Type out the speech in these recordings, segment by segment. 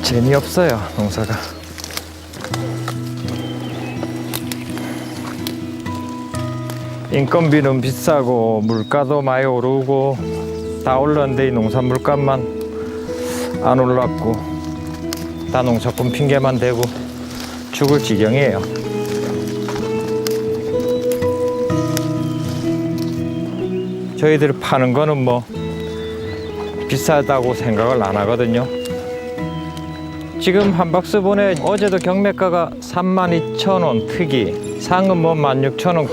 재미없어요, 농사가. 인건비는 비싸고 물가도 많이 오르고 다 올랐는데 이 농산 물값만 안 올랐고 다 농사꾼 핑계만 대고 죽을 지경이에요. 저희들이 파는 거는 뭐 비싸다고 생각을 안 하거든요. 지금 한 박스 보내 어제도 경매가가 32,000원 특이, 상은 뭐 16,000원.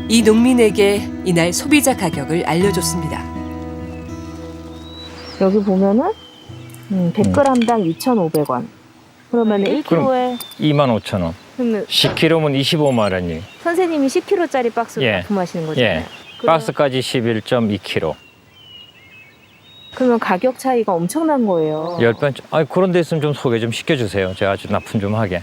이 농민에게 이날 소비자 가격을 알려줬습니다. 여기 보면은 100g당 2,500원. 그러면 1kg에 25,000원. 그러면 10kg면 25만 원이. 선생님이 10kg짜리 박스로 예. 납품하시는 거잖아요. 예. 박스까지 11.2kg. 그러면 가격 차이가 엄청난 거예요. 10배. 아니, 그런 데 있으면 좀 소개 좀 시켜주세요. 제가 아주 납품 좀 하게.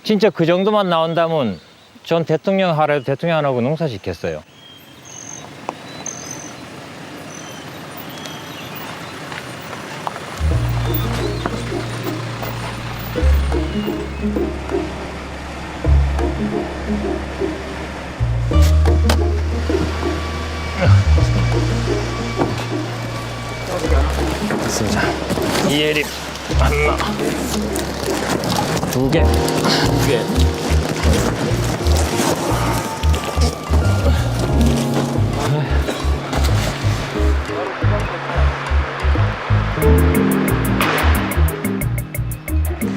진짜 그 정도만 나온다면 전 대통령 하라도 대통령 안 하고 농사 짓겠어요. 됐습니다. 이해립 하나, 두 개.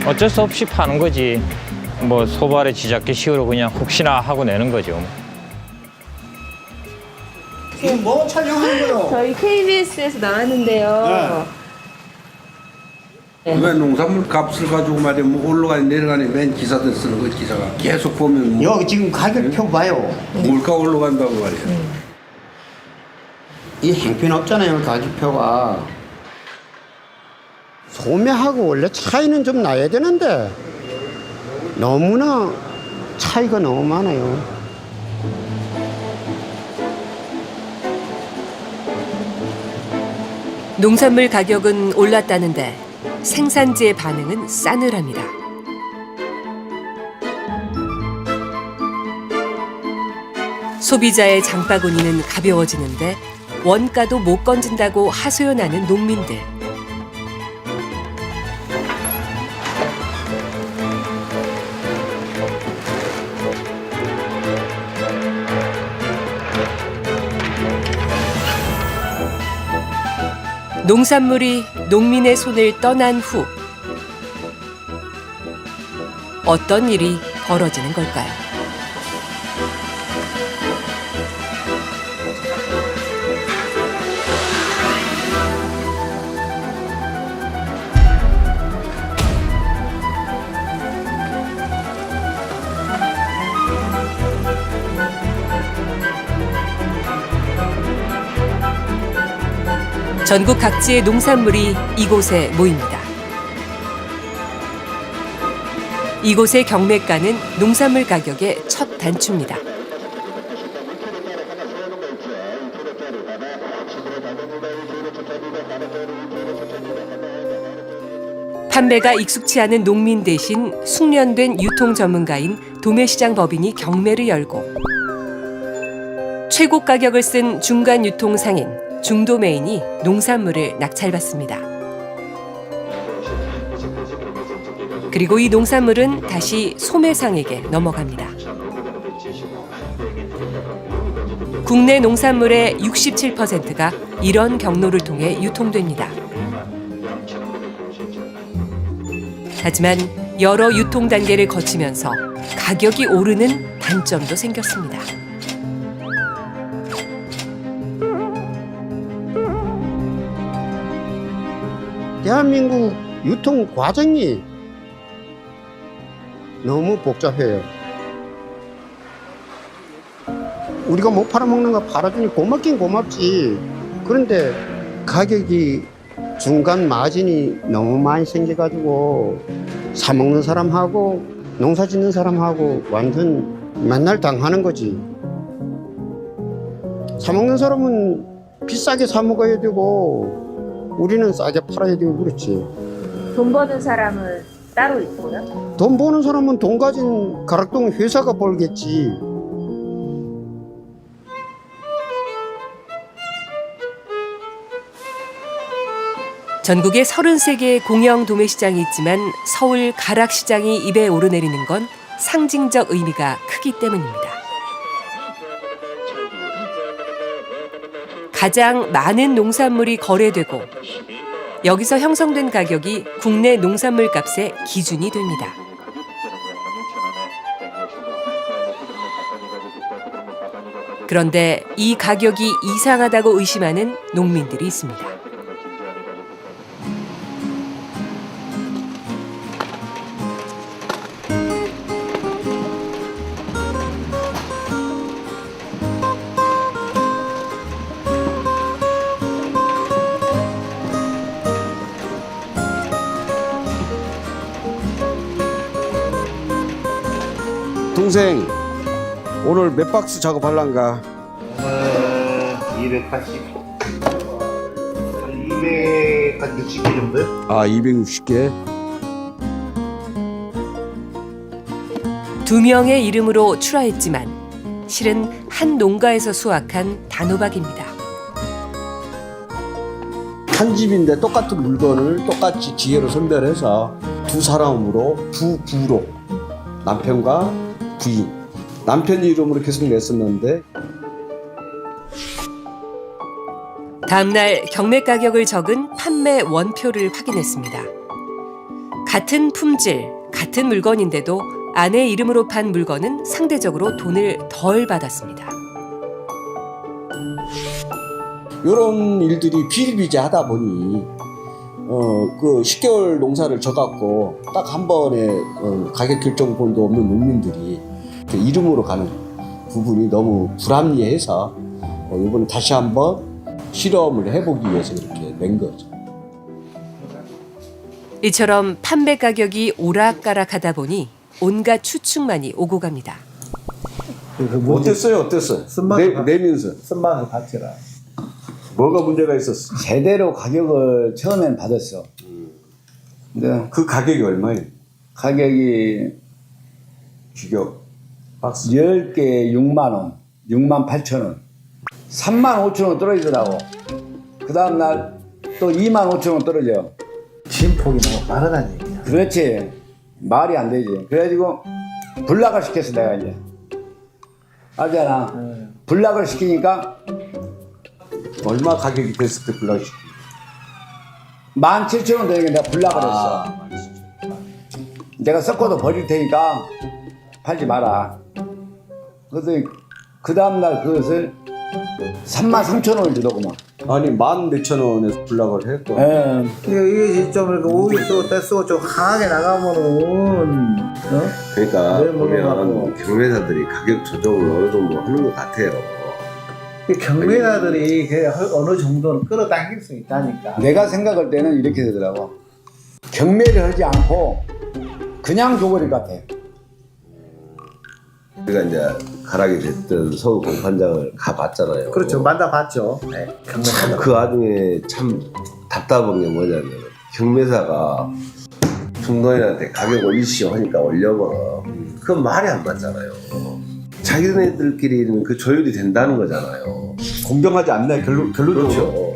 어쩔 수 없이 파는 거지. 뭐 소발에 지잡기 식으로 그냥 혹시나 하고 내는 거죠. 지금 뭐 촬영하는 거요? 저희 KBS에서 나왔는데요. 왜 농산물 값을 가지고 말이야 뭐 올라가니 내려가니 맨 기사들 쓰는 거 기사가 계속 보면 뭐 여기 지금 가격표 봐요. 물가 올라간다고 말이야. 이 행편 없잖아요, 가격표가. 소매하고 원래 차이는 좀 나야 되는데 너무나 차이가 너무 많아요. 농산물 가격은 올랐다는데 생산지의 반응은 싸늘합니다. 소비자의 장바구니는 가벼워지는데 원가도 못 건진다고 하소연하는 농민들. 농산물이 농민의 손을 떠난 후 어떤 일이 벌어지는 걸까요? 전국 각지의 농산물이 이곳에 모입니다. 이곳의 경매가는 농산물 가격의 첫 단추입니다. 판매가 익숙치 않은 농민 대신 숙련된 유통 전문가인 도매시장 법인이 경매를 열고 최고 가격을 쓴 중간 유통 상인 중도매인이 농산물을 낙찰받습니다. 그리고 이 농산물은 다시 소매상에게 넘어갑니다. 국내 농산물의 67%가 이런 경로를 통해 유통됩니다. 하지만 여러 유통 단계를 거치면서 가격이 오르는 단점도 생겼습니다. 대한민국 유통 과정이 너무 복잡해요. 우리가 못 팔아먹는 거 팔아주니 고맙긴 고맙지. 그런데 가격이 중간 마진이 너무 많이 생겨가지고 사먹는 사람하고 농사 짓는 사람하고 완전 맨날 당하는 거지. 사먹는 사람은 비싸게 사먹어야 되고 우리는 싸게 팔아야 되고 그렇지. 돈 버는 사람은 따로 있고요. 돈 버는 사람은 돈 가진 가락동 회사가 벌겠지. 전국에 33개의 공영 도매시장이 있지만 서울 가락시장이 입에 오르내리는 건 상징적 의미가 크기 때문입니다. 가장 많은 농산물이 거래되고 여기서 형성된 가격이 국내 농산물 값의 기준이 됩니다. 그런데 이 가격이 이상하다고 의심하는 농민들이 있습니다. 동생 오늘 몇 박스 작업할란가? 280. 한 260개 정도요? 아 260개? 2명의 이름으로 출하했지만 실은 한 농가에서 수확한 단호박입니다. 한 집인데 똑같은 물건을 똑같이 기계로 선별해서 두 사람으로 두 부로 남편과 부인 남편 이름으로 계속 냈었는데 다음 날 경매 가격을 적은 판매 원표를 확인했습니다. 같은 품질, 같은 물건인데도 아내 이름으로 판 물건은 상대적으로 돈을 덜 받았습니다. 이런 일들이 비일비재하다 보니 그 10개월 농사를 져갖고 딱 한 번에 가격 결정권도 없는 농민들이 이름으로 가는 부분이 너무 불합리해서 이번에 다시 한번 실험을 해보기 위해서 이렇게 낸 거죠. 이처럼 판매 가격이 오락가락하다 보니 온갖 추측만이 오고 갑니다. 어땠어요? 내면서 쓴맛을 받쳐라. 뭐가 문제가 있었어? 제대로 가격을 처음엔 받았어. 근데 그 가격이 얼마예요? 가격이 규격 박스 10개에 6만원, 6만 8천원, 3만 5천원 떨어지더라고. 그 다음날 또 2만 5천원 떨어져. 진폭이 너무 빠르다는 얘기야. 그렇지. 말이 안 되지. 그래가지고 불락을 시켰어 내가 이제. 알잖아. 불락을 시키니까 얼마 가격이 됐을 때 불러주시고 17,000원 되니까 내가 불락을 했어. 내가 섞어도 버릴 테니까 팔지 마라. 그래서 그 다음날 그것을 33,000원을 주더구만. 아니 14,000원에 불락을 했고 예. 이게 좀 이렇게 오이 쓰고 때 쓰고 좀 강하게 나가면은 그러니까 네, 보면 경매사들이 가격 조정을 어느 정도 하는 것 같아요. 경매사들이 어느 정도는 끌어당길 수 있다니까. 내가 생각할 때는 이렇게 되더라고. 경매를 하지 않고 그냥 줘버릴 것 같아. 우리가 이제 가락이 됐든 서울 공판장을 가봤잖아요. 그렇죠. 만나봤죠. 네, 경매사. 그 와중에 참 답답한 게 뭐냐면 경매사가 중도인한테 가격을 일시하니까 올려버려. 그건 말이 안 맞잖아요. 자기네들끼리는 그 조율이 된다는 거잖아요. 공정하지 않네 결론적으로. 그렇죠.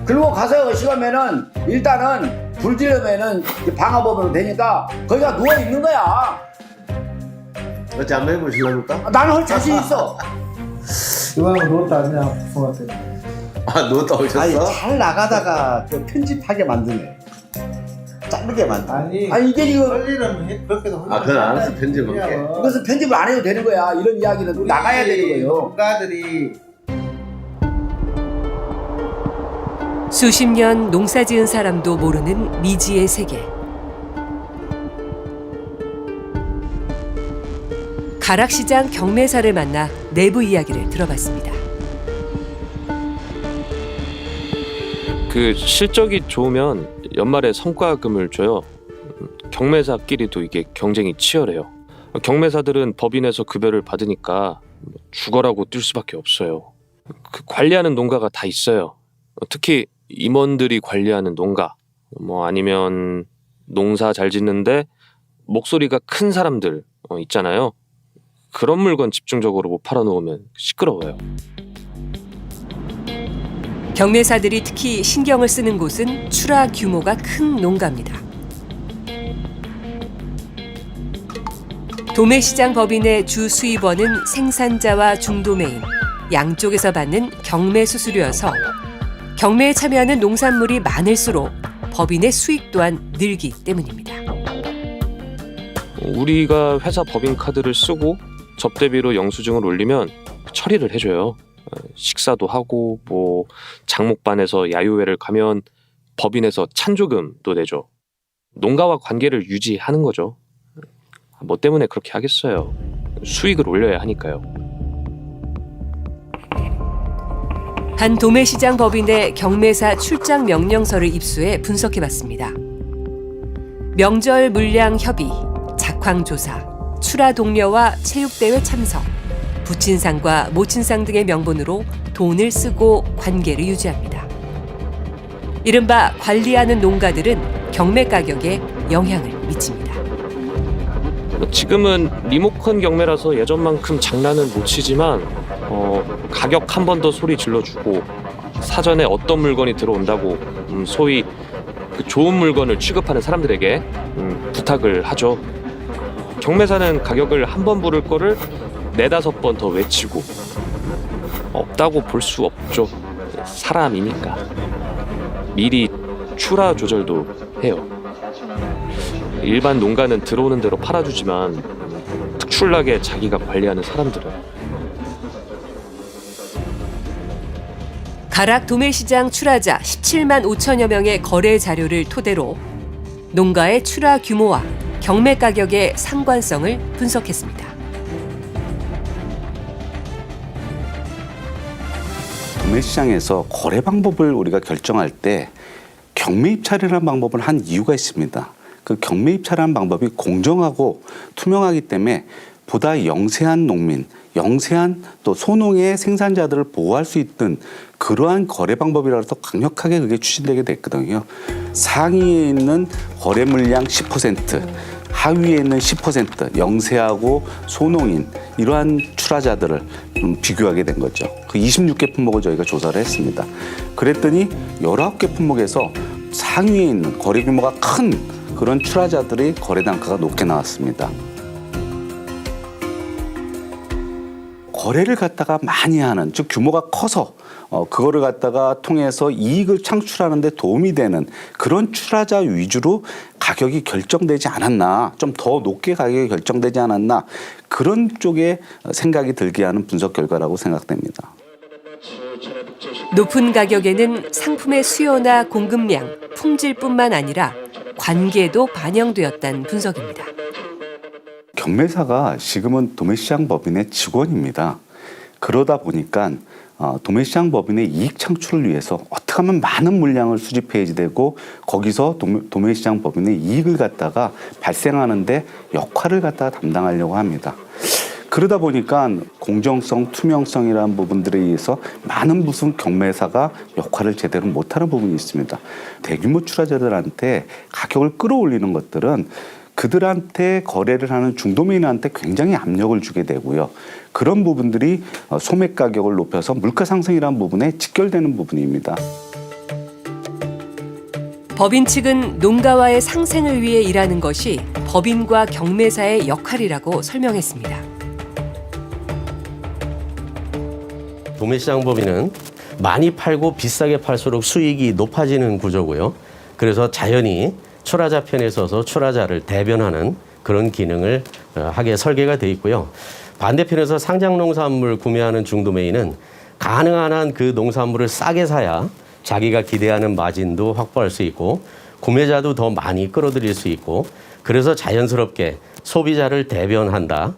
그리고 가서 의식하면은 일단은 불 지르면은 방화법으로 되니까 거기가 누워 있는 거야. 어찌 한번 해보실랍니까? 나는 할 자신 있어. 이왕 놓았다 그냥 부모한테. 아, 누웠다 오셨어? 아니 잘 나가다가 또 편집하게 만드네. 자르게 만드네. 아니 이게 지금 원리는 그렇게도 아, 그건 알아서 편집할게. 이것은 편집을 안 해도 되는 거야. 이런 이야기는 나가야 되는 거예요. 농가들이 수십 년 농사 지은 사람도 모르는 미지의 세계. 가락시장 경매사를 만나 내부 이야기를 들어봤습니다. 그 실적이 좋으면 연말에 성과금을 줘요. 경매사끼리도 이게 경쟁이 치열해요. 경매사들은 법인에서 급여를 받으니까 죽어라고 뛸 수밖에 없어요. 그 관리하는 농가가 다 있어요. 특히 임원들이 관리하는 농가, 뭐 아니면 농사 잘 짓는데 목소리가 큰 사람들 있잖아요. 그런 물건 집중적으로 못 팔아놓으면 시끄러워요. 경매사들이 특히 신경을 쓰는 곳은 출하 규모가 큰 농가입니다. 도매시장 법인의 주 수입원은 생산자와 중도매인 양쪽에서 받는 경매 수수료여서 경매에 참여하는 농산물이 많을수록 법인의 수익 또한 늘기 때문입니다. 우리가 회사 법인 카드를 쓰고 접대비로 영수증을 올리면 처리를 해줘요. 식사도 하고 뭐 장목반에서 야유회를 가면 법인에서 찬조금도 내죠. 농가와 관계를 유지하는 거죠. 뭐 때문에 그렇게 하겠어요. 수익을 올려야 하니까요. 한 도매시장 법인의 경매사 출장 명령서를 입수해 분석해봤습니다. 명절 물량 협의, 작황 조사, 출하 동료와 체육대회 참석, 부친상과 모친상 등의 명분으로 돈을 쓰고 관계를 유지합니다. 이른바 관리하는 농가들은 경매 가격에 영향을 미칩니다. 지금은 리모컨 경매라서 예전만큼 장난은 못 치지만 가격 한 번 더 소리 질러주고 사전에 어떤 물건이 들어온다고 소위 그 좋은 물건을 취급하는 사람들에게 부탁을 하죠. 경매사는 가격을 한 번 부를 거를 4-5번 더 외치고 없다고 볼 수 없죠. 사람이니까. 미리 출하 조절도 해요. 일반 농가는 들어오는 대로 팔아주지만 특출나게 자기가 관리하는 사람들은 가락 도매시장 출하자 17만 5천여 명의 거래 자료를 토대로 농가의 출하 규모와 경매 가격의 상관성을 분석했습니다. 도매시장에서 거래 방법을 우리가 결정할 때 경매 입찰이라는 방법을 한 이유가 있습니다. 그 경매 입찰하는 방법이 공정하고 투명하기 때문에 보다 영세한 농민, 영세한 또 소농의 생산자들을 보호할 수 있는 그러한 거래 방법이라서 강력하게 그게 추진되게 됐거든요. 상위에 있는 거래 물량 10%, 하위에 있는 10%, 영세하고 소농인 이러한 출하자들을 비교하게 된 거죠. 그 26개 품목을 저희가 조사를 했습니다. 그랬더니 19개 품목에서 상위에 있는 거래 규모가 큰 그런 출하자들의 거래 단가가 높게 나왔습니다. 거래를 갖다가 많이 하는, 즉 규모가 커서 그거를 갖다가 통해서 이익을 창출하는 데 도움이 되는 그런 출하자 위주로 가격이 결정되지 않았나, 좀 더 높게 가격이 결정되지 않았나, 그런 쪽에 생각이 들게 하는 분석 결과라고 생각됩니다. 높은 가격에는 상품의 수요나 공급량, 품질뿐만 아니라 관계도 반영되었다는 분석입니다. 경매사가 지금은 도매시장 법인의 직원입니다. 그러다 보니까 도매시장 법인의 이익 창출을 위해서 어떻게 하면 많은 물량을 수집해야지 되고 거기서 도매시장 법인의 이익을 갖다가 발생하는데 역할을 갖다가 담당하려고 합니다. 그러다 보니까 공정성, 투명성이라는 부분들에 의해서 많은 무슨 경매사가 역할을 제대로 못하는 부분이 있습니다. 대규모 출하자들한테 가격을 끌어올리는 것들은 그들한테 거래를 하는 중도매인한테 굉장히 압력을 주게 되고요. 그런 부분들이 소매 가격을 높여서 물가 상승이라는 부분에 직결되는 부분입니다. 법인 측은 농가와의 상생을 위해 일하는 것이 법인과 경매사의 역할이라고 설명했습니다. 도매시장 법인은 많이 팔고 비싸게 팔수록 수익이 높아지는 구조고요. 그래서 자연히 출하자 편에 서서 출하자를 대변하는 그런 기능을 하게 설계가 돼 있고요. 반대편에서 상장 농산물 구매하는 중도매인은 가능한 한 그 농산물을 싸게 사야 자기가 기대하는 마진도 확보할 수 있고 구매자도 더 많이 끌어들일 수 있고 그래서 자연스럽게 소비자를 대변한다.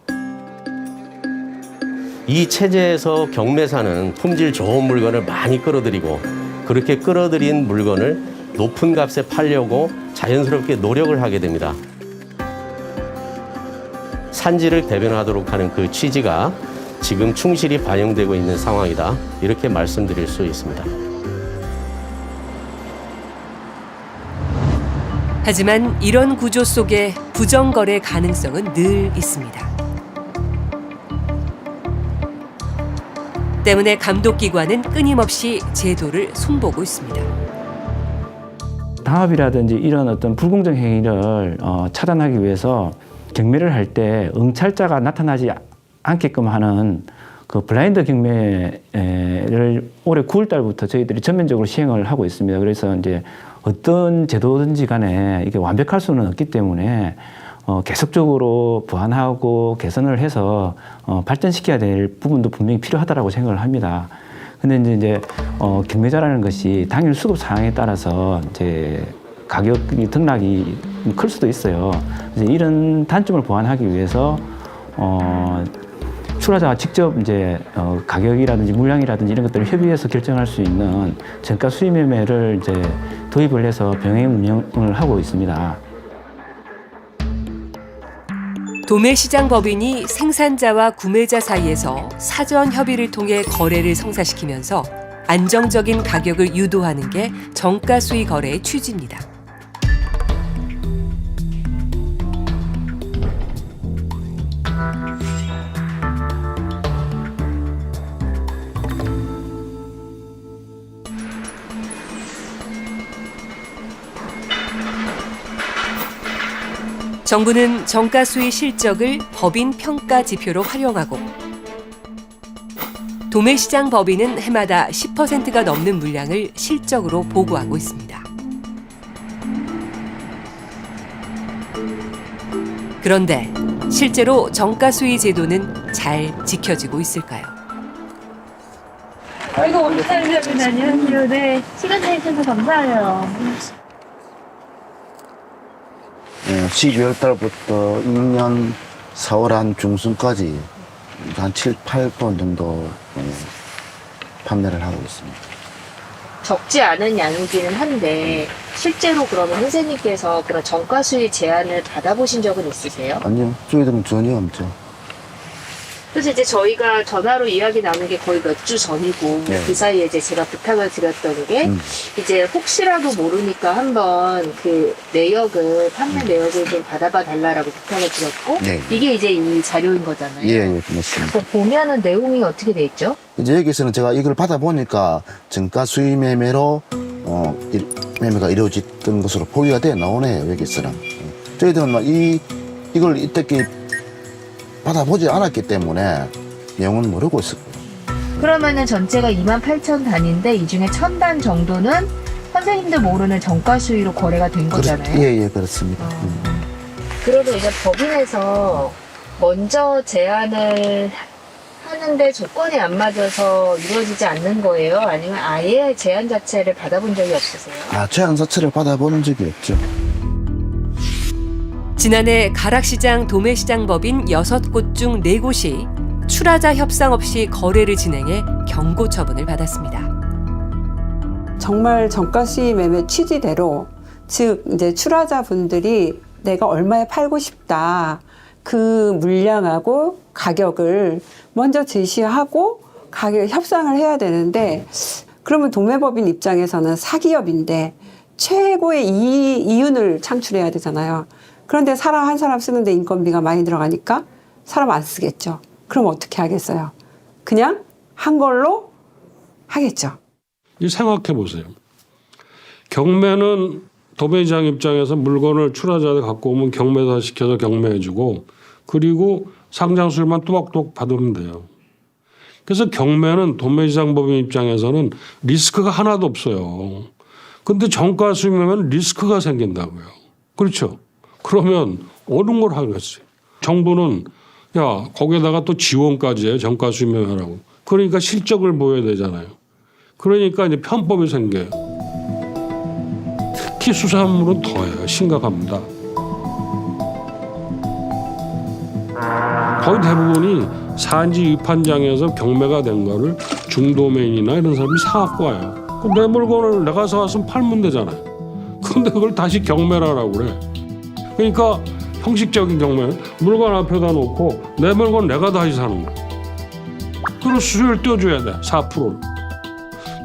이 체제에서 경매사는 품질 좋은 물건을 많이 끌어들이고 그렇게 끌어들인 물건을 높은 값에 팔려고 자연스럽게 노력을 하게 됩니다. 산지를 대변하도록 하는 그 취지가 지금 충실히 반영되고 있는 상황이다. 이렇게 말씀드릴 수 있습니다. 하지만 이런 구조 속에 부정거래 가능성은 늘 있습니다. 때문에 감독기관은 끊임없이 제도를 손보고 있습니다. 당합이라든지 이런 어떤 불공정 행위를 차단하기 위해서 경매를 할 때 응찰자가 나타나지 않게끔 하는 그 블라인드 경매를 올해 9월 달부터 저희들이 전면적으로 시행을 하고 있습니다. 그래서 이제 어떤 제도든지 간에 이게 완벽할 수는 없기 때문에 계속적으로 보완하고 개선을 해서 발전시켜야 될 부분도 분명히 필요하다고 생각을 합니다. 근데 이제 경매자라는 것이 당일 수급 상황에 따라서 이제 가격이 등락이 클 수도 있어요. 그래서 이런 단점을 보완하기 위해서 출하자가 직접 이제 가격이라든지 물량이라든지 이런 것들을 협의해서 결정할 수 있는 정가 수의 매매를 이제 도입을 해서 병행 운영을 하고 있습니다. 도매시장법인이 생산자와 구매자 사이에서 사전 협의를 통해 거래를 성사시키면서 안정적인 가격을 유도하는 게 정가 수의 거래의 취지입니다. 정부는 정가 수의 실적을 법인 평가 지표로 활용하고 도매시장 법인은 해마다 10%가 넘는 물량을 실적으로 보고하고 있습니다. 그런데 실제로 정가 수의 제도는 잘 지켜지고 있을까요? 아이고, 감사합니다. 안녕하세요. 네, 시간 내주셔서 감사해요. 12월 달부터 2년 4월 한 중순까지 한 7, 8번 정도 판매를 하고 있습니다. 적지 않은 양이기는 한데 실제로 그러면 선생님께서 그런 정가 수의 제안을 받아보신 적은 있으세요? 아니요, 저희들은 전혀 없죠. 그래서 이제 저희가 전화로 이야기 나눈 게 거의 몇 주 전이고 네. 그 사이에 이제 제가 부탁을 드렸던 게 이제 혹시라도 모르니까 한번 그 내역을 판매 내역을 좀 받아봐 달라라고 부탁을 드렸고 네. 이게 이제 이 자료인 거잖아요. 예, 맞습니다. 보면은 내용이 어떻게 돼 있죠? 이제 여기서는 제가 이걸 받아보니까 정가 수의 매매로 매매가 이루어졌던 것으로 보기가 돼 나오네요, 여기서는. 저희들은 막 이걸 이때까지 받아보지 않았기 때문에 내용은 모르고 있을 거예요. 그러면은 전체가 28,000 단인데 이 중에 1,000단 정도는 선생님들 모르는 정가 수위로 거래가 된 거잖아요. 예, 그렇습니다. 그래도 이제 법인에서 먼저 제안을 하는데 조건이 안 맞아서 이루어지지 않는 거예요? 아니면 아예 제안 자체를 받아본 적이 없으세요? 제안 자체를 받아보는 적이 없죠. 지난해 가락시장 도매시장 법인 6곳 중 4곳이 출하자 협상 없이 거래를 진행해 경고 처분을 받았습니다. 정말 정가 수의 매매 취지대로 즉 이제 출하자 분들이 내가 얼마에 팔고 싶다 그 물량하고 가격을 먼저 제시하고 가격 협상을 해야 되는데 그러면 도매법인 입장에서는 사기업인데 최고의 이윤을 창출해야 되잖아요. 그런데 사람 한 사람 쓰는데 인건비가 많이 들어가니까 사람 안 쓰겠죠. 그럼 어떻게 하겠어요? 그냥 한 걸로 하겠죠. 생각해 보세요. 경매는 도매시장 입장에서 물건을 출하자가 갖고 오면 경매사 시켜서 경매해주고 그리고 상장수율만 또박또박 받으면 돼요. 그래서 경매는 도매시장 법인 입장에서는 리스크가 하나도 없어요. 근데 정가 수익매매는 리스크가 생긴다고요. 그렇죠? 그러면 어느 걸 하겠어요? 정부는 거기에다가 또 지원까지 해요. 정가 수익매매라고. 그러니까 실적을 보여야 되잖아요. 그러니까 이제 편법이 생겨요. 특히 수산물은 더해요. 심각합니다. 거의 대부분이 산지 위판장에서 경매가 된 거를 중도매인이나 이런 사람이 사갖고 와요. 그럼 내 물건을 내가 사왔으면 팔면 되잖아요. 근데 그걸 다시 경매를 하라고 그래. 그러니까 형식적인 경매는 물건 앞에다 놓고 내 물건 내가 다시 사는 거야. 그리고 수수료를 떼어줘야 돼. 4%를.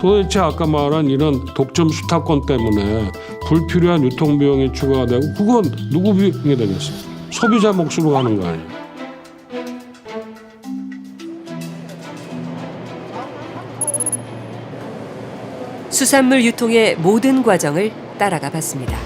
도대체 아까 말한 이런 독점 수탁권 때문에 불필요한 유통비용이 추가가 되고 그건 누구 비용이 되겠어? 소비자 몫으로 가는 거 아니에요. 수산물 유통의 모든 과정을 따라가 봤습니다.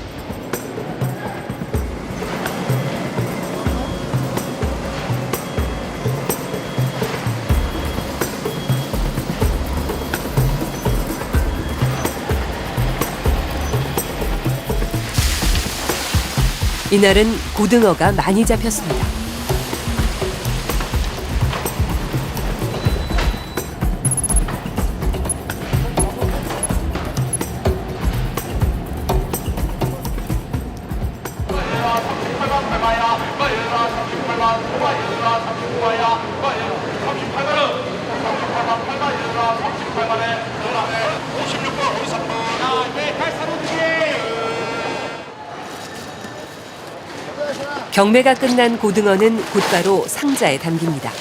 이날은 고등어가 많이 잡혔습니다. 경매가 끝난 고등어는 곧바로 상자에 담깁니다.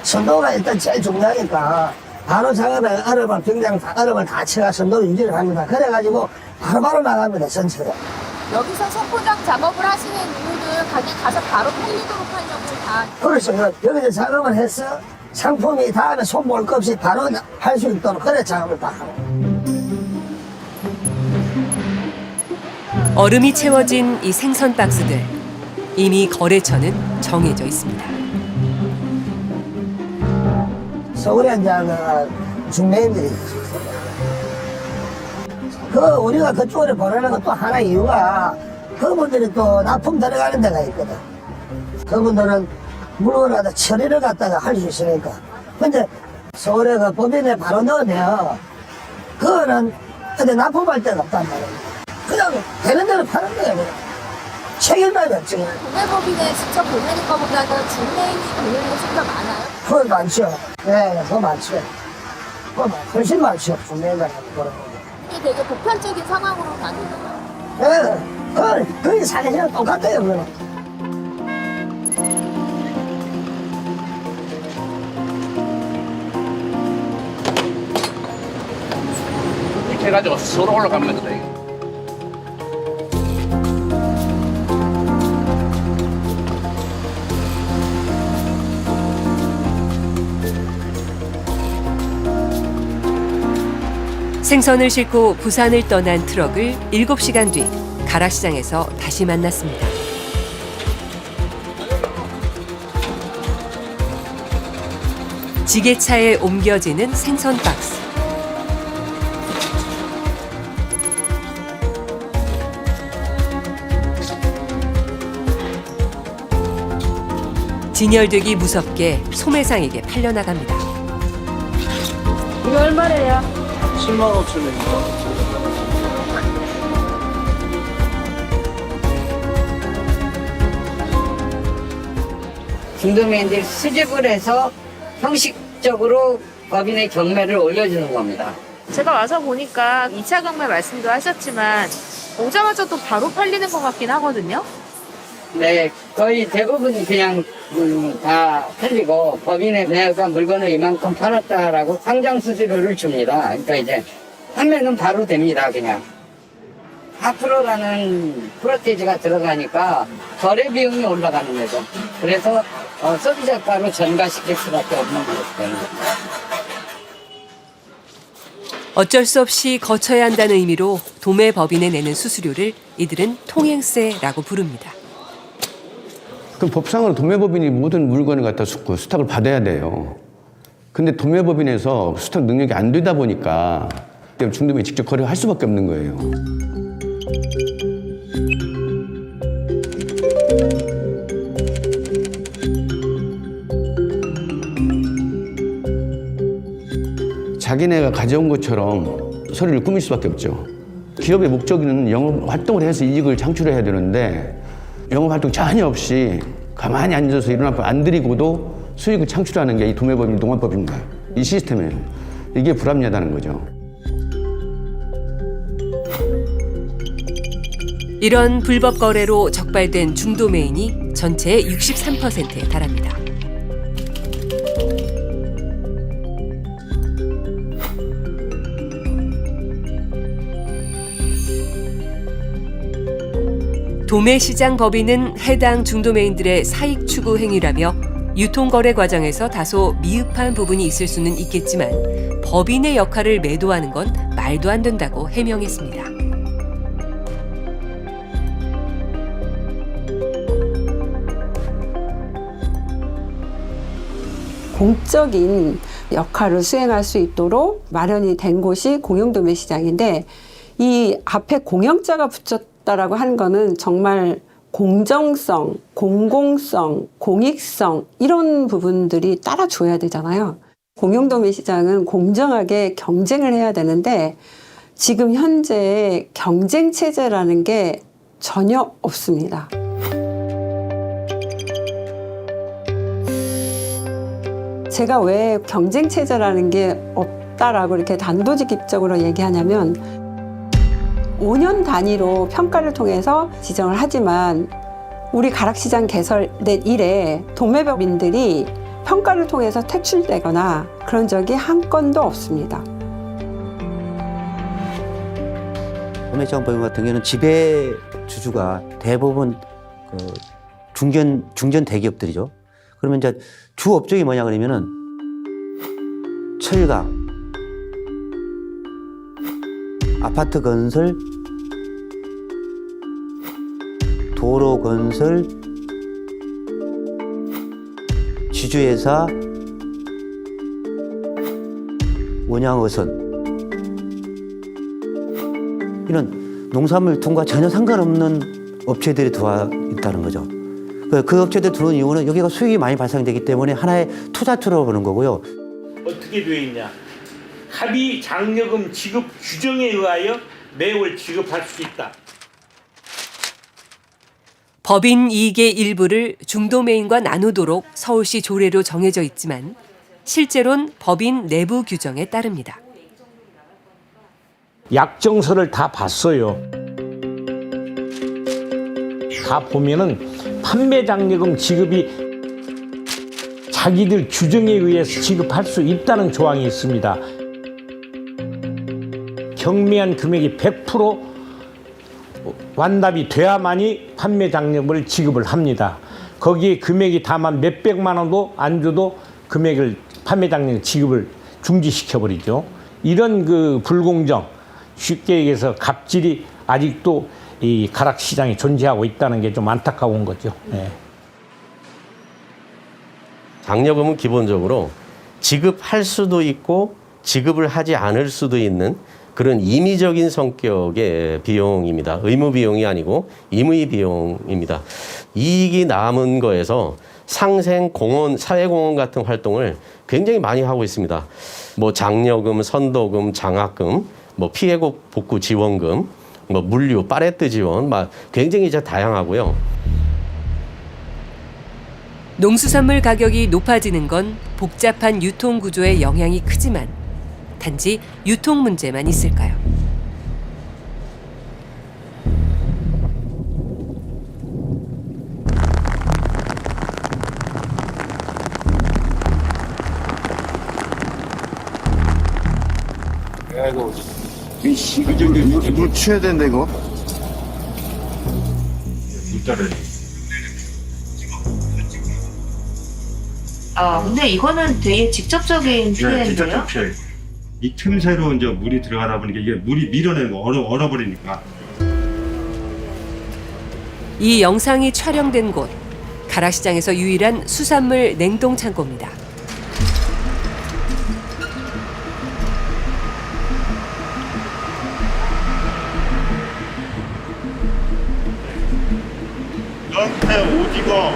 선도가 일단 제일 중요하니까 바로 작업에 얼음을 병장 얼음을 다 채가 선도 유지를 합니다. 그래가지고 바로바로 나갑니다. 전체로. 여기서 선포장 작업을 하시는 이유는 가게 가서 바로 팔리도록 하려고 다. 그렇죠. 여기서 작업을 해서 상품이 다음에 손볼 것 없이 바로 할 수 있도록 그래 작업을 다 하고. 얼음이 채워진 이 생선 박스들. 이미 거래처는 정해져 있습니다. 서울에 이제 중매인들이 우리가 그쪽으로 보내는 건 또 하나 이유가 그분들이 또 납품 들어가는 데가 있거든. 그분들은 물건을 갖다 처리를 갖다가 할 수 있으니까. 근데 서울에 그 법인에 바로 넣으면 그거는 근데 납품할 데가 없단 말이야. 그냥 되는 대로 파는 거야. 그냥. 책임감이 없지. 도매법인에 직접 보내는 것보다는 중매인이 보내는 게 좀 더 많아요? 그건 많죠. 네, 더 많죠. 훨씬 많죠. 중매인들한테 보는 거. 이게 되게 보편적인 상황으로 가는 거예요? 네, 거의 사실은 똑같아요. 그거는. 이렇게 해가지고 서로 올라가면 되거든. 생선을 싣고 부산을 떠난 트럭을 7시간 뒤 가락시장에서 다시 만났습니다. 지게차에 옮겨지는 생선 박스. 진열되기 무섭게 소매상에게 팔려나갑니다. 이거 얼마래요? 105,000원입니다. 중도매인들이 수집을 해서 형식적으로 법인의 경매를 올려주는 겁니다. 제가 와서 보니까 2차 경매 말씀도 하셨지만 오자마자 또 바로 팔리는 것 같긴 하거든요. 네, 거의 대부분 그냥 다 팔리고 법인에 내가 물건을 이만큼 팔았다라고 상장 수수료를 줍니다. 그러니까 이제 판매는 바로 됩니다, 그냥. 4%라는 프로테이지가 들어가니까 거래 비용이 올라가는 거죠. 그래서 소비자가로 전가시킬 수밖에 없는 거예요. 어쩔 수 없이 거쳐야 한다는 의미로 도매법인에 내는 수수료를 이들은 통행세라고 부릅니다. 그럼 법상으로 도매법인이 모든 물건을 갖다 수탁을 받아야 돼요. 근데 도매법인에서 수탁 능력이 안 되다 보니까 중도매이 직접 거래를 할 수밖에 없는 거예요. 자기네가 가져온 것처럼 서류를 꾸밀 수밖에 없죠. 기업의 목적은 영업 활동을 해서 이익을 창출해야 되는데 영업 활동 전혀 없이 가만히 앉아서 이런 앞을 안 들이고도 수익을 창출하는 게 이 도매법인 농업법입니다. 이 시스템이에요. 이게 불합리하다는 거죠. 이런 불법 거래로 적발된 중도매인이 전체의 63%에 달합니다. 도매시장 법인은 해당 중도매인들의 사익 추구 행위라며 유통거래 과정에서 다소 미흡한 부분이 있을 수는 있겠지만 법인의 역할을 매도하는 건 말도 안 된다고 해명했습니다. 공적인 역할을 수행할 수 있도록 마련이 된 곳이 공영도매시장인데 이 앞에 공영자가 붙였다라고 하는 거는 정말 공정성, 공공성, 공익성 이런 부분들이 따라줘야 되잖아요. 공영도매시장은 공정하게 경쟁을 해야 되는데 지금 현재 경쟁 체제라는 게 전혀 없습니다. 제가 왜 경쟁 체제라는 게 없다라고 이렇게 단도직입적으로 얘기하냐면 5년 단위로 평가를 통해서 지정을 하지만 우리 가락시장 개설된 이래 도매법인들이 평가를 통해서 퇴출되거나 그런 적이 한 건도 없습니다. 도매시장 법인 같은 경우는 지배 주주가 대부분 중견 대기업들이죠. 그러면 이제 주 업종이 뭐냐 그러면은 철강, 아파트 건설, 도로 건설, 지주회사, 원양어선 이런 농산물통과 전혀 상관없는 업체들이 들어와 있다는 거죠. 그 업체들 들어온 이유는 여기가 수익이 많이 발생되기 때문에 하나의 투자처로 보는 거고요. 어떻게 되어 있냐? 합의 장려금 지급 규정에 의하여 매월 지급할 수 있다. 법인 이익의 일부를 중도매인과 나누도록 서울시 조례로 정해져 있지만 실제로는 법인 내부 규정에 따릅니다. 약정서를 다 봤어요. 다 보면은 판매 장려금 지급이 자기들 규정에 의해서 지급할 수 있다는 조항이 있습니다. 경매한 금액이 100% 완납이 돼야만이 판매 장려금을 지급을 합니다. 거기에 금액이 다만 몇백만 원도 안 줘도 금액을 판매 장려금 지급을 중지시켜버리죠. 이런 그 불공정, 쉽게 얘기해서 갑질이 아직도 이 가락시장에 존재하고 있다는 게 좀 안타까운 거죠. 네. 장려금은 기본적으로 지급할 수도 있고 지급을 하지 않을 수도 있는 그런 임의적인 성격의 비용입니다. 의무 비용이 아니고 임의 비용입니다. 이익이 남은 거에서 상생, 공헌, 사회공헌 같은 활동을 굉장히 많이 하고 있습니다. 뭐 장려금, 선도금, 장학금, 뭐 피해 복구 지원금, 뭐 물류, 파레트 지원, 굉장히 이제 다양하고요. 농수산물 가격이 높아지는 건 복잡한 유통 구조에 영향이 크지만 단지 유통 문제만 있을까요? 아이고, 이 정도 물 취해야 된다 이거. 물자를. 아, 근데 이거는 되게 직접적인 피해인데요? 직접적 피해. 이 틈새로 이제 물이 들어가다 보니까 이게 물이 밀어내고 얼어버리니까. 이 영상이 촬영된 곳, 가락시장에서 유일한 수산물 냉동 창고입니다. 연태, 오징어,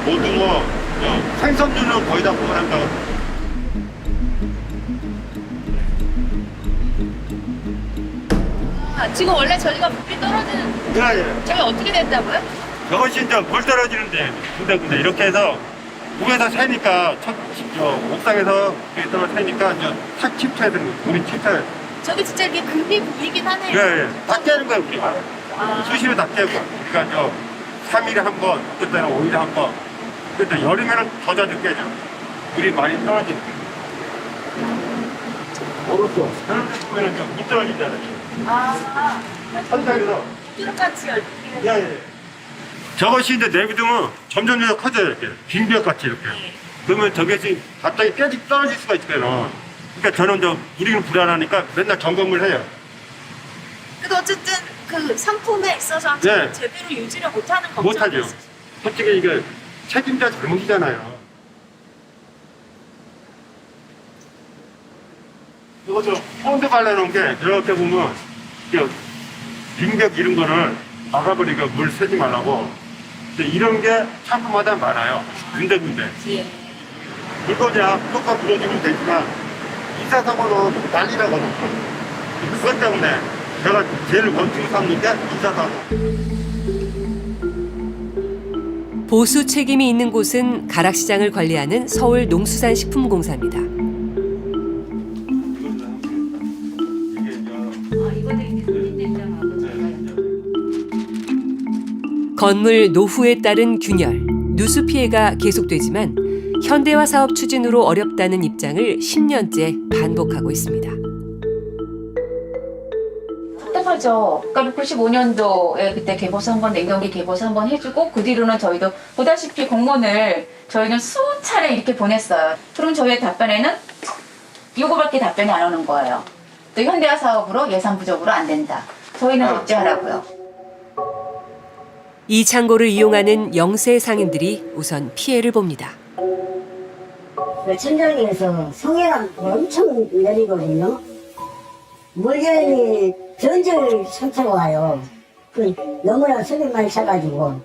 고등어, 생선류는 거의 다 포함한다. 지금 원래 저희가 물이 떨어지는 저희 어떻게 된다고요? 저것이 이제 물 떨어지는데 군데군데 이렇게 해서 위에서 새니까 옥상에서 위에 떨어져 새니까 이제 탁 침투해야 되는 거예요. 물이 침투해. 저게 진짜 이렇게 금이 보이긴 하네요. 예. 다 깨는 거예요 우리가. 수시로 다 깨고. 그러니까 3일에 한 번, 그때는 5일에 한 번. 그때 여름에는 더 자주 깨죠. 물이 많이 떨어지는 거예요. 오른쪽. 저런 데 보면은 좀 물 떨어지잖아요. 천장에서. 뚜렷같이 예. 저것이 이제 내비두면 점점 커져요, 이렇게. 빙벽같이 이렇게. 그러면 저것이 갑자기 깨지 떨어질 수가 있거든요. 그러니까 저는 우리는 불안하니까 맨날 점검을 해요. 근데 어쨌든 그 상품에 있어서 네. 제대로 유지를 못하는 걱정이 못하죠. 있어요. 솔직히 이게 책임자 잘못이잖아요. 이거 폰드 발라놓은 게 이렇게 보면 빙벽 이런 거를 막아버리고 물 새지 말라고. 근데 이런 게 상품마다 많아요. 군데군데. 물건이야 똑같이 부러지면 되지만 이사사고는 난리나거든요. 그것 때문에 제가 제일 원칙을 삼는 게 이사사고. 보수 책임이 있는 곳은 가락시장을 관리하는 서울 농수산식품공사입니다. 건물 노후에 따른 균열, 누수 피해가 계속되지만 현대화 사업 추진으로 어렵다는 입장을 10년째 반복하고 있습니다. 답답하죠. 그러니까 95년도에 그때 개보수 한번 냉동기 개보수 한번 해주고 그 뒤로는 저희도 보다시피 공문을 저희는 수차례 이렇게 보냈어요. 그럼 저희의 답변에는 요거밖에 답변이 안 오는 거예요. 또 현대화 사업으로 예산 부족으로 안 된다. 저희는 어찌하라고요. 이 창고를 이용하는 영세 상인들이 우선 피해를 봅니다. 천장에서 성에가 엄청 내리거든요. 물건이 전절 상처가 와요. 너무나 속이 많이 차가지고.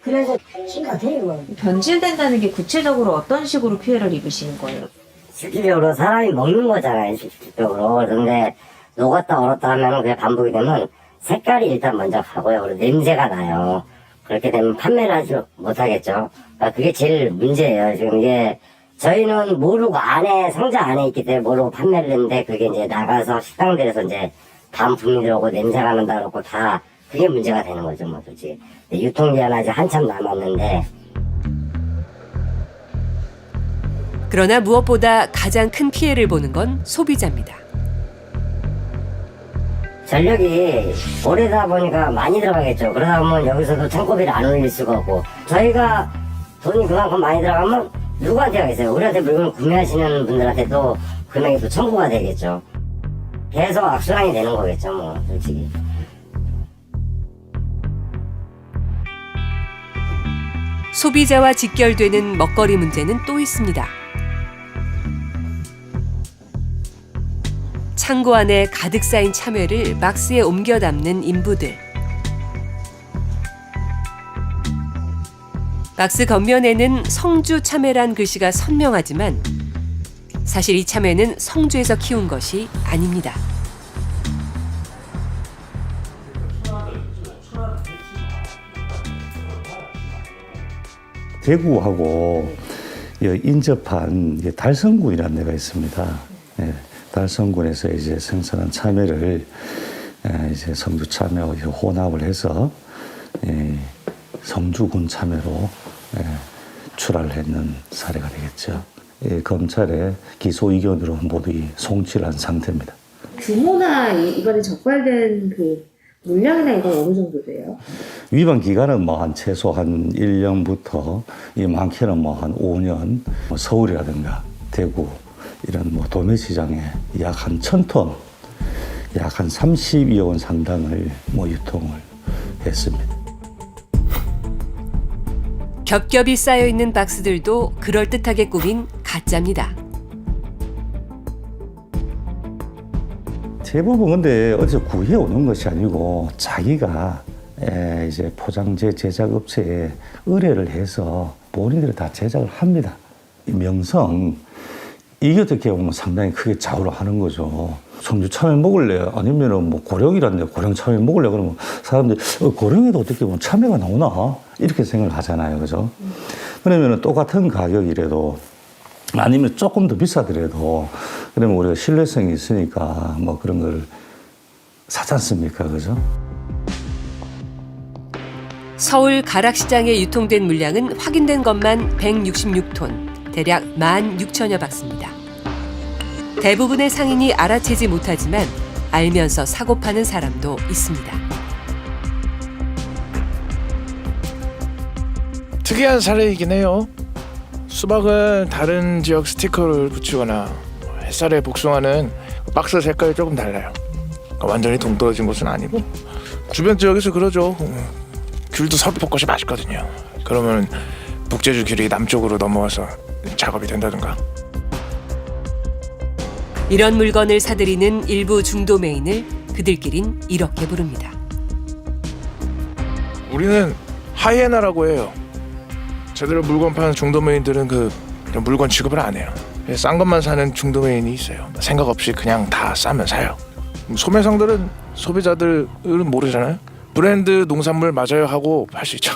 그래서 심각해요. 변질된다는 게 구체적으로 어떤 식으로 피해를 입으시는 거예요? 실질적으로 사람이 먹는 거잖아요, 실질적으로. 그런데 녹았다 얼었다 하면 그게 반복이 되면 색깔이 일단 먼저 가고요. 그리고 냄새가 나요. 그렇게 되면 판매를 하지 못하겠죠. 그러니까 그게 제일 문제예요. 지금 이게 저희는 모르고 상자 안에 있기 때문에 모르고 판매를 했는데 그게 이제 나가서 식당들에서 이제 반품이 들어오고 냄새가 난다 그러고 다 그게 문제가 되는 거죠, 뭐 솔직히. 유통기한 아직 한참 남았는데. 그러나 무엇보다 가장 큰 피해를 보는 건 소비자입니다. 전력이 오래다 보니까 많이 들어가겠죠. 그러다 보면 여기서도 창고비를 안 올릴 수가 없고 저희가 돈이 그만큼 많이 들어가면 누구한테 가겠어요? 우리한테 물건을 구매하시는 분들한테도 금액이 또 청구가 되겠죠. 계속 악순환이 되는 거겠죠, 뭐 솔직히. 소비자와 직결되는 먹거리 문제는 또 있습니다. 창고 안에 가득 쌓인 참외를 박스에 옮겨 담는 인부들. 박스 겉면에는 성주 참외란 글씨가 선명하지만 사실 이 참외는 성주에서 키운 것이 아닙니다. 대구하고 인접한 달성군이라는 데가 있습니다. 예, 달성군에서 이제 생산한 참외를 이제 성주 참외와 혼합을 해서 성주군 참외로 출하를 했는 사례가 되겠죠. 검찰의 기소 의견으로 모두 송치를 한 상태입니다. 규모나 이번에 적발된 그 물량이나 이건 어느 정도 돼요? 위반 기간은 뭐 한 최소 한 1년부터 많게는 뭐 한 5년, 서울이라든가 대구 이런 뭐 도매시장에 약 한 1,000톤, 약 한 32억 원 상당을 뭐 유통을 했습니다. 겹겹이 쌓여 있는 박스들도 그럴듯하게 꾸민 가짜입니다. 대부분 근데 어디서 구해 오는 것이 아니고 자기가 이제 포장재 제작 업체에 의뢰를 해서 본인들이 다 제작을 합니다. 명성 이게 어떻게 보면 상당히 크게 좌우를 하는 거죠. 청주 참외 먹을래? 아니면은 뭐 고령이란데 고령 참외 먹을래? 그러면 사람들이 고령에도 어떻게 보면 참외가 나오나? 이렇게 생각을 하잖아요. 그죠? 그러면은 똑같은 가격이라도 아니면 조금 더 비싸더라도 그러면 우리가 신뢰성이 있으니까 뭐 그런 걸 사지 않습니까? 그죠? 서울 가락시장에 유통된 물량은 확인된 것만 166톤, 대략 16,000여 박스입니다. 대부분의 상인이 알아채지 못하지만 알면서 사고 파는 사람도 있습니다. 특이한 사례이긴 해요. 수박은 다른 지역 스티커를 붙이거나 햇살에 복숭아는 박스 색깔이 조금 달라요. 완전히 동떨어진 곳은 아니고 주변 지역에서 그러죠. 귤도 서귀포꽃이 맛있거든요. 그러면 북제주 귤이 남쪽으로 넘어와서 작업이 된다든가. 이런 물건을 사들이는 일부 중도매인을 그들끼린 이렇게 부릅니다. 우리는 하이에나라고 해요. 제대로 물건 파는 중도매인들은 그 물건 취급을 안 해요. 싼 것만 사는 중도매인이 있어요. 생각 없이 그냥 다 싸면 사요. 소매상들은 소비자들은 모르잖아요. 브랜드 농산물 맞아요 하고 할 수 있죠.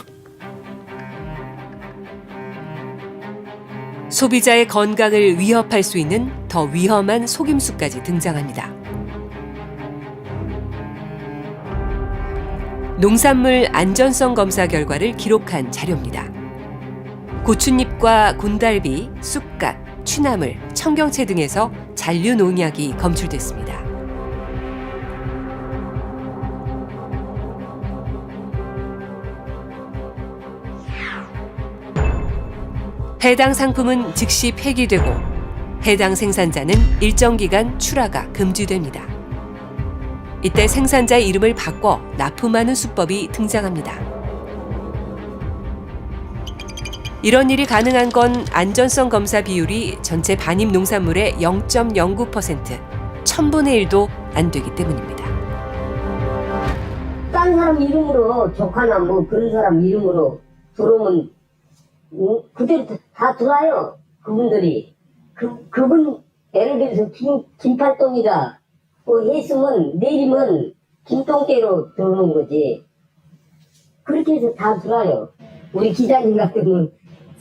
소비자의 건강을 위협할 수 있는 더 위험한 속임수까지 등장합니다. 농산물 안전성 검사 결과를 기록한 자료입니다. 고추잎과 곤달비, 쑥갓, 취나물, 청경채 등에서 잔류 농약이 검출됐습니다. 해당 상품은 즉시 폐기되고 해당 생산자는 일정 기간 출하가 금지됩니다. 이때 생산자의 이름을 바꿔 납품하는 수법이 등장합니다. 이런 일이 가능한 건 안전성 검사 비율이 전체 반입 농산물의 0.09%, 1000분의 1도 안 되기 때문입니다. 딴 사람 이름으로 조카나 뭐 그런 사람 이름으로 들어오면 그대로 다 들어와요. 그분들이. 그분 예를 들어서 김팔동이다 했으면 내리면 김동대로 들어오는 거지. 그렇게 해서 다 들어와요. 우리 기자님 같은 경우는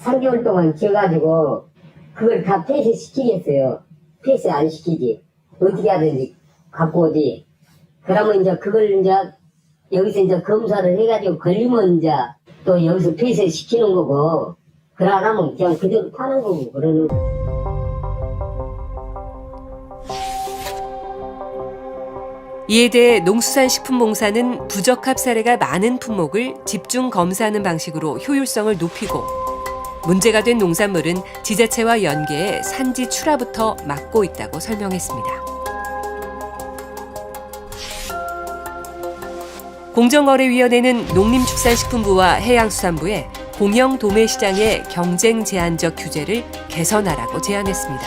3개월 동안 지어가지고 그걸 다 폐쇄시키겠어요. 폐쇄 안 시키지. 어떻게 하든지 갖고 오지. 그러면 이제 그걸 이제 여기서 이제 검사를 해가지고 걸리면 이제 또 여기서 폐쇄시키는 거고, 그걸 안 하면 그냥 그대로 파는 거고 그러는 거. 이에 대해 농수산식품공사는 부적합 사례가 많은 품목을 집중 검사하는 방식으로 효율성을 높이고 문제가 된 농산물은 지자체와 연계해 산지 출하부터 막고 있다고 설명했습니다. 공정거래위원회는 농림축산식품부와 해양수산부에 공영 도매시장의 경쟁 제한적 규제를 개선하라고 제안했습니다.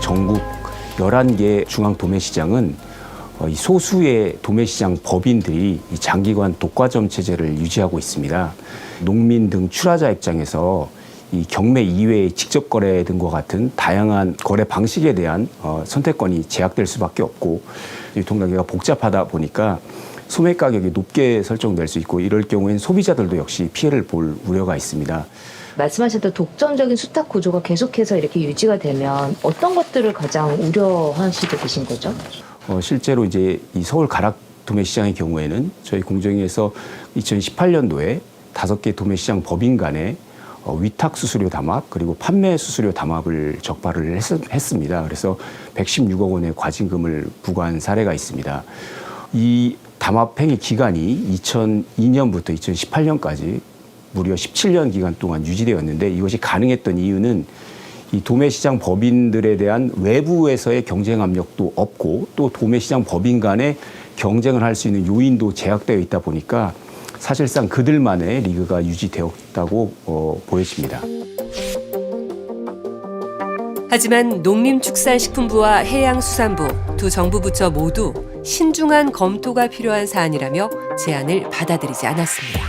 전국 11개 중앙 도매시장은 이 소수의 도매시장 법인들이 이 장기간 독과점 체제를 유지하고 있습니다. 농민 등 출하자 입장에서 이 경매 이외의 직접 거래 등과 같은 다양한 거래 방식에 대한 선택권이 제약될 수밖에 없고 유통 단계가 복잡하다 보니까 소매 가격이 높게 설정될 수 있고 이럴 경우엔 소비자들도 역시 피해를 볼 우려가 있습니다. 말씀하셨던 독점적인 수탁 구조가 계속해서 이렇게 유지가 되면 어떤 것들을 가장 우려하시게 되신 거죠? 실제로 이제 이 서울 가락 도매시장의 경우에는 저희 공정위에서 2018년도에 5개 도매시장 법인 간에 위탁 수수료 담합 그리고 판매 수수료 담합을 적발을 했습니다. 그래서 116억 원의 과징금을 부과한 사례가 있습니다. 이 담합 행위 기간이 2002년부터 2018년까지 무려 17년 기간 동안 유지되었는데 이것이 가능했던 이유는 이 도매시장 법인들에 대한 외부에서의 경쟁 압력도 없고 또 도매시장 법인 간에 경쟁을 할 수 있는 요인도 제약되어 있다 보니까 사실상 그들만의 리그가 유지되었다고 보여집니다. 하지만 농림축산식품부와 해양수산부 두 정부 부처 모두 신중한 검토가 필요한 사안이라며 제안을 받아들이지 않았습니다.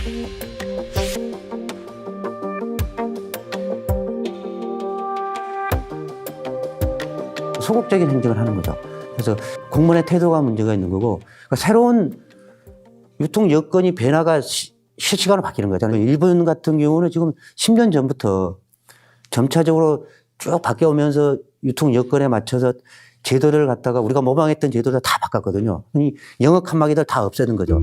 소극적인 행정을 하는 거죠. 그래서 공무원의 태도가 문제가 있는 거고, 그러니까 새로운 유통 여건이 변화가 실시간으로 바뀌는 거잖아요. 일본 같은 경우는 지금 10년 전부터 점차적으로 쭉 바뀌어오면서 유통 여건에 맞춰서 제도를 갖다가 우리가 모방했던 제도를 다 바꿨거든요. 이 영업 칸막이들 다 없애는 거죠.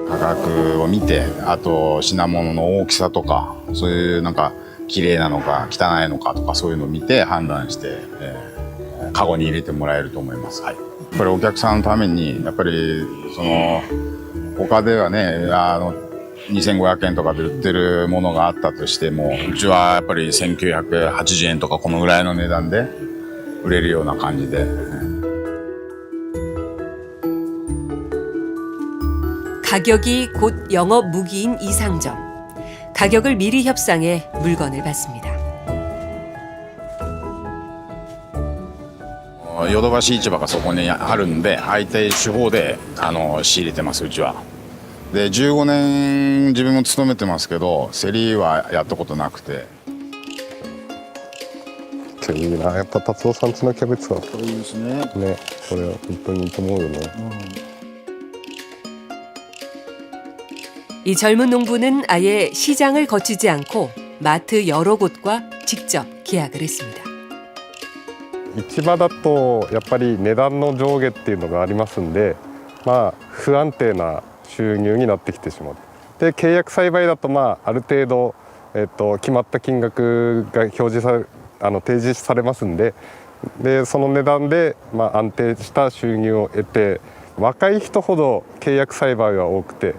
価格を見て、あと品物の大きさとか、そういうなんか綺麗なのか汚いのかとかそういうのを見て判断して、カゴに入れてもらえると思います。はい。やっぱりお客さんのためにやっぱりその他ではね2500円とかで売ってるものがあったとしても、うちはやっぱり1980円とかこのぐらいの値段で売れるような感じで。 가격이 곧 영업 무기인 이상점. 가격을 미리 협상해 물건을 받습니다. ヨドバシ市場がそこにあるんで、相手手法で仕入れてます、うちは。で、15年自分も勤めてますけど、競りはやったことなくて。いいな、やっぱ達夫さんちのキャベツは。そうですね。ね、これは本当にいいと思うよね。 이 젊은 농부는 아예 시장을 거치지 않고 마트 여러 곳과 직접 계약을 했습니다. 市場だとやっぱり値段の上下っていうのがありますんで、まあ不安定な収入になってきてしまう。で、契約栽培だとある程度決まった金額が表示提示されますんで、その値段で安定した収入を得て、若い人ほど契約栽培は多くて。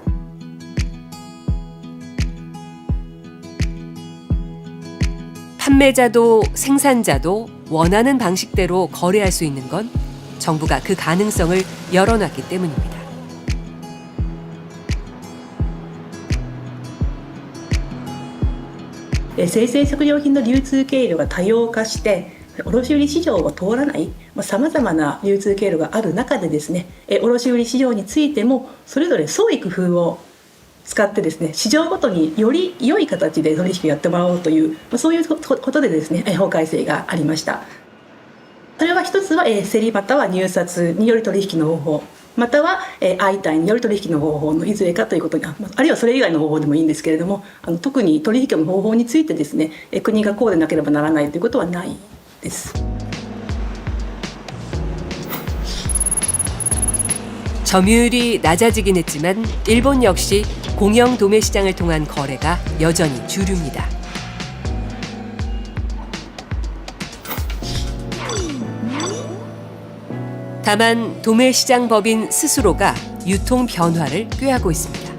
판매자도 생산자도 원하는 방식대로 거래할 수 있는 건 정부가 그 가능성을 열어놨기 때문입니다.生鮮食料品の流通経路が多様化して卸売市場を通らないさまざまな流通経路がある中でですね、卸売市場についてもそれぞれ創意工夫を使ってですね、市場ごとにより良い形で取引をやってもらおうというそういうことでですね、法改正がありました。それは一つは競りまたは入札による取引の方法、または相対による取引の方法のいずれかということに、あるいはそれ以外の方法でもいいんですけれども、特に取引の方法についてですね、国がこうでなければならないということはないです。 점유율이 낮아지긴 했지만 일본 역시 공영 도매 시장을 통한 거래가 여전히 주류입니다. 다만 도매 시장 법인 스스로가 유통 변화를 꾀하고 있습니다.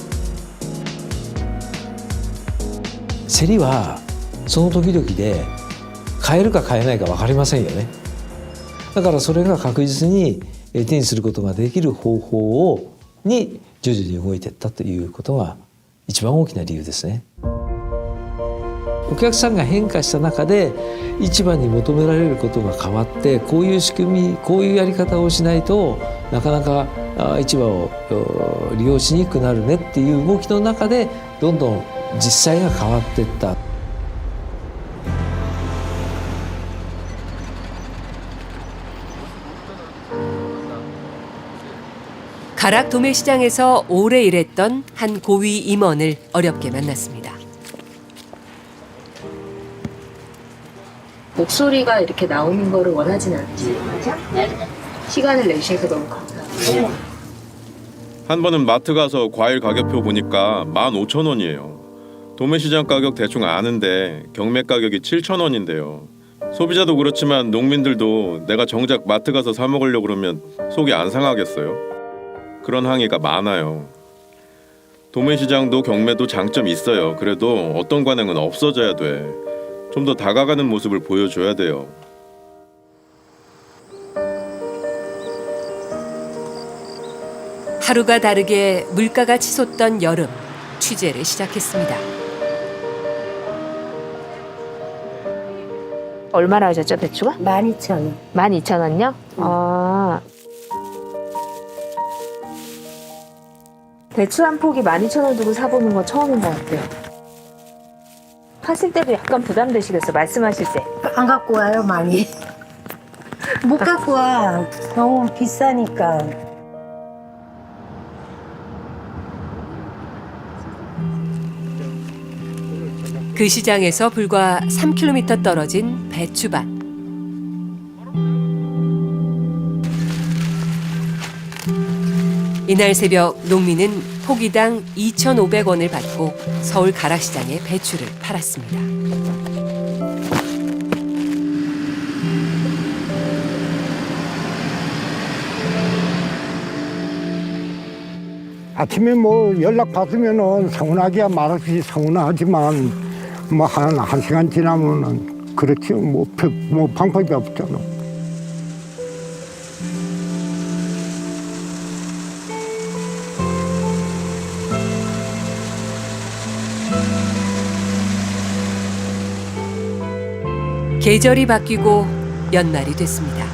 競りはその時々で買えるか買えないか分かりませんよね。だからそれが確実に手にすることができる方法に徐々に動いていったということが一番大きな理由ですね。お客さんが変化した中で市場に求められることが変わって、こういう仕組み、こういうやり方をしないとなかなか市場を利用しにくくなるねっていう動きの中でどんどん実際が変わっていった。 가락 도매 시장에서 오래 일했던 한 고위 임원을 어렵게 만났습니다. 목소리가 이렇게 나오는 거를 원하진 않지. 시간을 내주셔서 너무 감사합니다. 한 번은 마트 가서 과일 가격표 보니까 15,000원이에요. 도매시장 가격 대충 아는데 경매 가격이 7,000원인데요. 소비자도 그렇지만 농민들도 내가 정작 마트 가서 사 먹으려고 그러면 속이 안 상하겠어요? 그런 항의가 많아요. 도매시장도 경매도 장점이 있어요. 그래도 어떤 관행은 없어져야 돼. 좀 더 다가가는 모습을 보여줘야 돼요. 하루가 다르게 물가가 치솟던 여름. 취재를 시작했습니다. 얼마나 하셨죠, 배추가? 12,000원. 12,000원요? 아. 배추 한 폭이 12,000원 주고 사보는 건 처음인 것 같아요. 하실 때도 약간 부담되시겠어요, 말씀하실 때. 안 갖고 와요, 많이. 못 갖고 와. 너무 비싸니까. 그 시장에서 불과 3km 떨어진 배추밭. 이날 새벽 농민은 포기당 2,500원을 받고 서울 가락시장에 배추를 팔았습니다. 아침에 뭐 연락 받으면은 서운하기야 말없이 서운하지만 뭐 한 시간 지나면은 그렇지 뭐 방법이 없잖아. 계절이 바뀌고 연말이 됐습니다.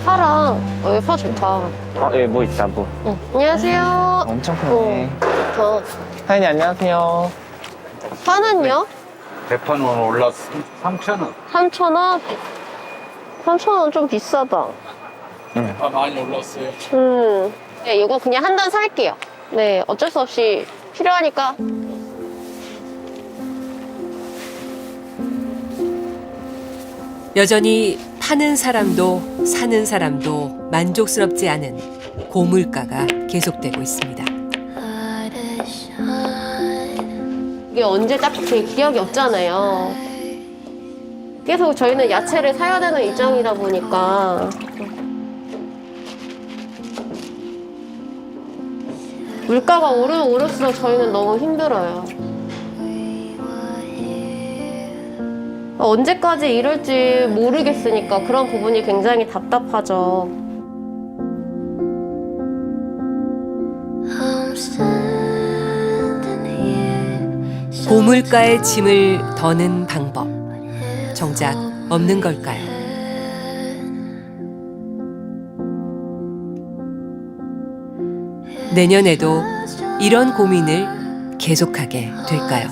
파랑 여기 파 좋다. 예, 뭐 있다, 뭐. 응. 안녕하세요. 엄청 크네. 좋다. 사장님, 안녕하세요. 파는요? 대파는 올랐어. 3,000원. 3,000원? 3,000원 좀 비싸다. 아, 많이 올랐어요. 네, 이거 그냥 한 단 살게요. 네, 어쩔 수 없이 필요하니까. 여전히 파는 사람도 사는 사람도 만족스럽지 않은 고물가가 계속되고 있습니다. 이게 언제 딱히 기억이 없잖아요. 계속 저희는 야채를 사야 되는 입장이다 보니까 물가가 오르면 오를수록 저희는 너무 힘들어요. 언제까지 이럴지 모르겠으니까 그런 부분이 굉장히 답답하죠. 고물가의 짐을 더는 방법, 정작 없는 걸까요? 내년에도 이런 고민을 계속하게 될까요?